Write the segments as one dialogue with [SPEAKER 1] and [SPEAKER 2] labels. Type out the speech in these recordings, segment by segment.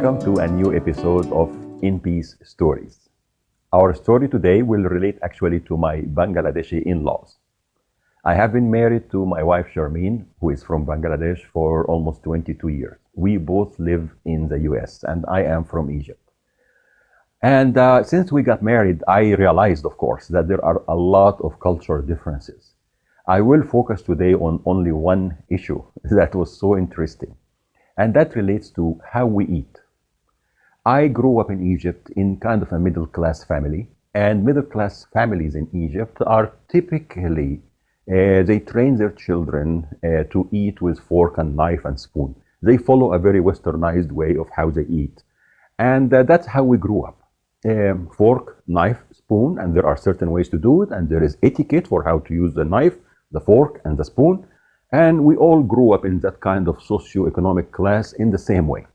[SPEAKER 1] welcome to a new episode of In Peace Stories. Our story today will relate actually to my Bangladeshi in-laws. I have been married to my wife Sharmeen, who is from Bangladesh, for almost 22 years. We both live in the US and I am from Egypt. And since we got married, I realized, of course, that there are a lot of cultural differences. I will focus today on only one issue that was so interesting, and that relates to how we eat. I grew up in Egypt in kind of a middle-class family, and middle-class families in Egypt are typically, they train their children to eat with fork and knife and spoon. They follow a very westernized way of how they eat. And that's how we grew up. Fork, knife, spoon, and there are certain ways to do it, and there is etiquette for how to use the knife, the fork, and the spoon. And we all grew up in that kind of socio-economic class in the same way.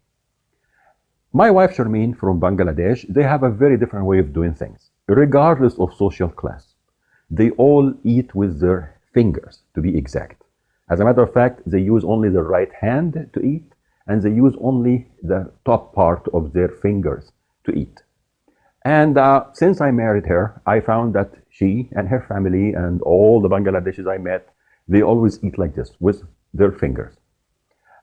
[SPEAKER 1] My wife Sharmeen from Bangladesh, they have a very different way of doing things, regardless of social class. They all eat with their fingers, to be exact. As a matter of fact, they use only the right hand to eat, and they use only the top part of their fingers to eat. And since I married her, I found that she and her family and all the Bangladeshis I met, they always eat like this, with their fingers.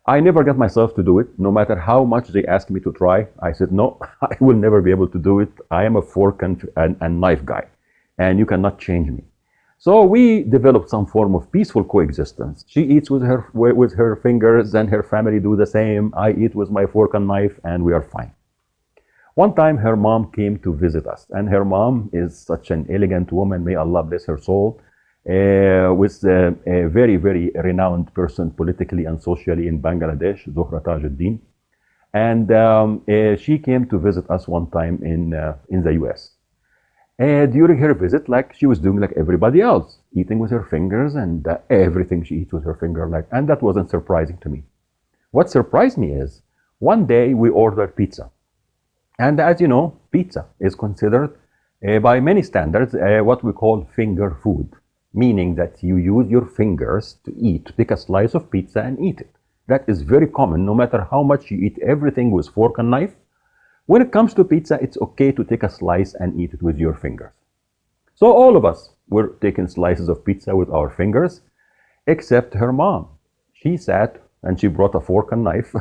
[SPEAKER 1] I never got myself to do it, no matter how much they asked me to try. I said, no, I will never be able to do it. I am a fork and knife guy, and you cannot change me. So we developed some form of peaceful coexistence. She eats with her fingers, and her family do the same. I eat with my fork and knife, and we are fine. One time her mom came to visit us, and her mom is such an elegant woman, may Allah bless her soul, with a very, very renowned person politically and socially in Bangladesh, Zuhra Tajuddin. And she came to visit us one time in the US. During her visit, like she was doing like everybody else, eating with her fingers, and everything she eats with her finger, and that wasn't surprising to me. What surprised me is, one day we ordered pizza. And as you know, pizza is considered by many standards what we call finger food, meaning that you use your fingers to eat, to take a slice of pizza and eat it. That is very common, no matter how much you eat everything with fork and knife. When it comes to pizza, it's okay to take a slice and eat it with your fingers. So all of us were taking slices of pizza with our fingers, except her mom. She sat and she brought a fork and knife,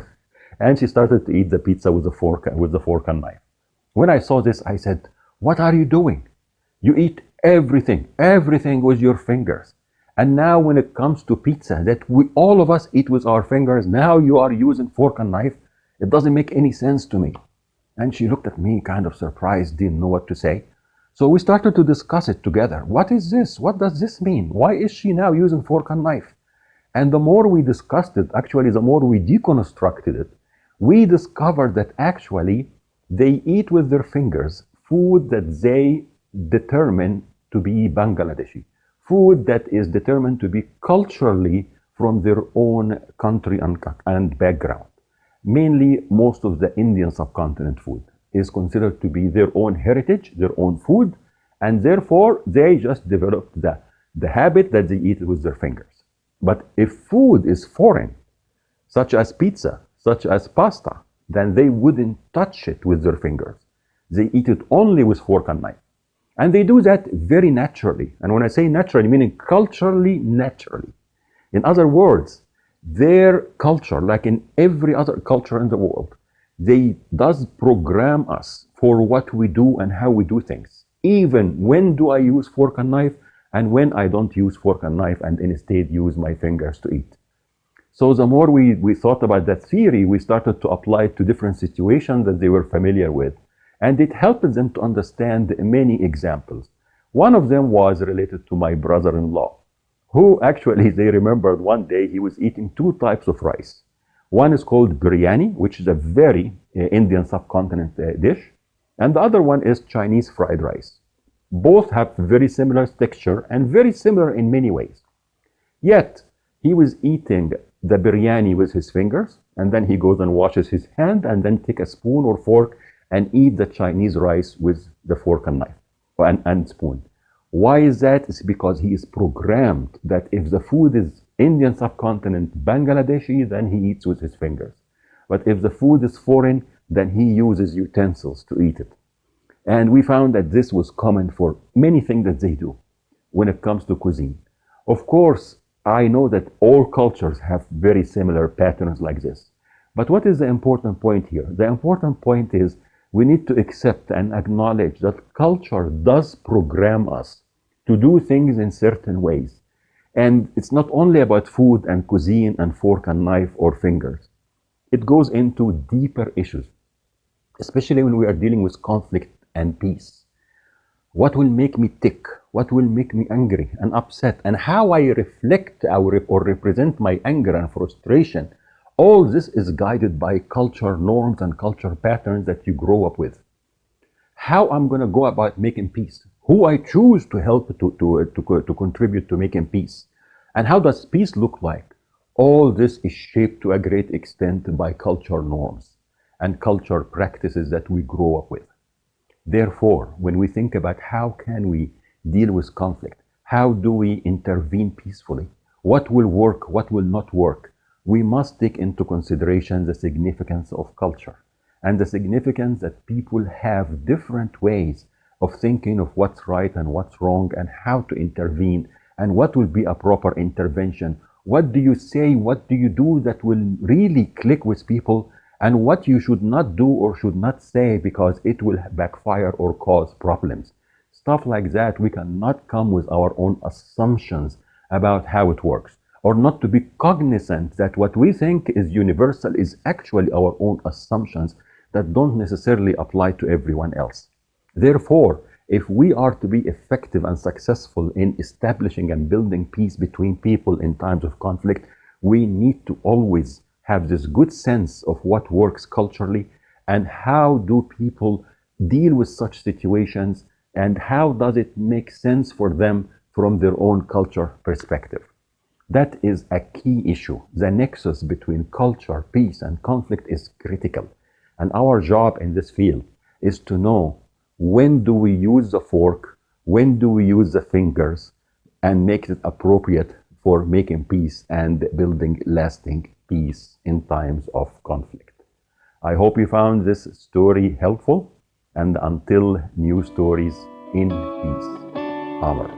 [SPEAKER 1] and she started to eat the pizza with the fork and knife. When I saw this, I said, what are you doing? You eat everything with your fingers. And now when it comes to pizza that all of us eat with our fingers, now you are using fork and knife. It doesn't make any sense to me. And she looked at me kind of surprised, didn't know what to say. So we started to discuss it together. What is this? What does this mean? Why is she now using fork and knife? And the more we discussed it, actually, the more we deconstructed it, we discovered that actually they eat with their fingers food that they determine to be Bangladeshi, food that is determined to be culturally from their own country and background. Mainly, most of the Indian subcontinent food is considered to be their own heritage, their own food, and therefore they just developed the habit that they eat with their fingers. But if food is foreign, such as pizza, such as pasta, then they wouldn't touch it with their fingers. They eat it only with fork and knife. And they do that very naturally. And when I say naturally, meaning culturally naturally. In other words, their culture, like in every other culture in the world, they does program us for what we do and how we do things. Even when do I use fork and knife, and when I don't use fork and knife and instead use my fingers to eat. So the more we thought about that theory, we started to apply it to different situations that they were familiar with. And it helped them to understand many examples. One of them was related to my brother-in-law, who actually, they remembered one day he was eating two types of rice. One is called biryani, which is a very Indian subcontinent dish. And the other one is Chinese fried rice. Both have very similar texture and very similar in many ways. Yet, he was eating the biryani with his fingers, and then he goes and washes his hand, and then take a spoon or fork and eat the Chinese rice with the fork and knife and spoon. Why is that? It's because he is programmed that if the food is Indian subcontinent Bangladeshi, then he eats with his fingers. But if the food is foreign, then he uses utensils to eat it. And we found that this was common for many things that they do when it comes to cuisine. Of course, I know that all cultures have very similar patterns like this. But what is the important point here? The important point is we need to accept and acknowledge that culture does program us to do things in certain ways. And it's not only about food and cuisine and fork and knife or fingers. It goes into deeper issues, especially when we are dealing with conflict and peace. What will make me tick? What will make me angry and upset? And how I reflect or represent my anger and frustration. All this is guided by culture norms and culture patterns that you grow up with. How I'm going to go about making peace, who I choose to help to contribute to making peace, and how does peace look like? All this is shaped to a great extent by culture norms and culture practices that we grow up with. Therefore, when we think about how can we deal with conflict, how do we intervene peacefully, what will work, what will not work, we must take into consideration the significance of culture and the significance that people have different ways of thinking of what's right and what's wrong and how to intervene and what will be a proper intervention. What do you say, what do you do that will really click with people, and what you should not do or should not say because it will backfire or cause problems. Stuff like that, we cannot come with our own assumptions about how it works, or not to be cognizant that what we think is universal is actually our own assumptions that don't necessarily apply to everyone else. Therefore, if we are to be effective and successful in establishing and building peace between people in times of conflict, we need to always have this good sense of what works culturally and how do people deal with such situations and how does it make sense for them from their own culture perspective. That is a key issue. The nexus between culture, peace, and conflict is critical. And our job in this field is to know when do we use the fork, when do we use the fingers, and make it appropriate for making peace and building lasting peace in times of conflict. I hope you found this story helpful, and until new stories, in peace. Amar.